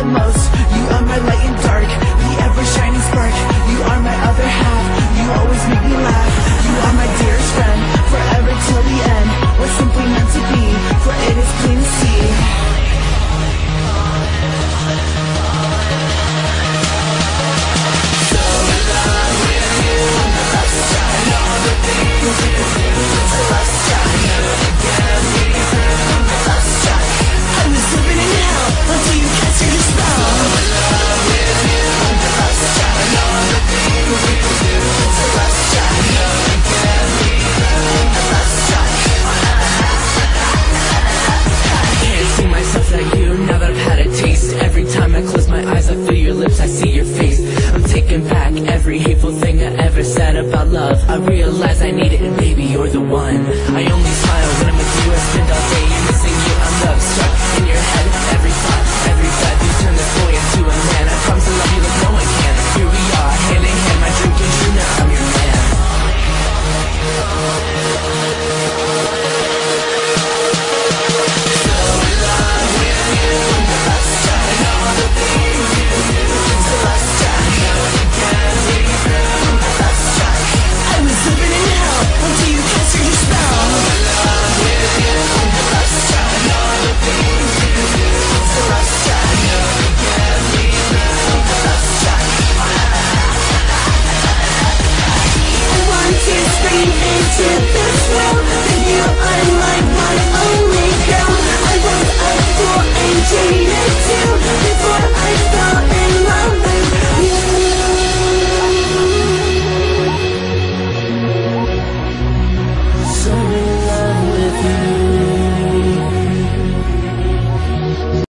most. You are my light and dark, the ever-shining spark. You are my other half, you always make me laugh. You are my dearest friend, forever till the end. We're simply meant to be, for it is plain to see. So in love with you, let's try all the things you do. Let's try to get me through. Let's try. I was living in hell until you casted your spell. So in love with you, let's try all the things you do. Let's try to get me through. Let's try. I can't see myself like you now that I've had a taste. Every time I close my eyes, I feel your lips, I see your face. I'm taking back every hateful thing I ever said about love. I realize I need it, and baby, you're the one. I only smile when I'm with you. I spend all day missing you. I'm love struck in your head. Every thought, every breath, you turn this boy into a man. I promise to love you like no one can. Here we are, hand in hand, my dream came true. Now I'm your man. So in love with you, let's try all the things you do. Let's try to get me through. Let's try. I was living in hell until you casted your spell. So in love with you, let's try all the things you do. Let's try to get me through. Let's try. I want to scream into this world that you are my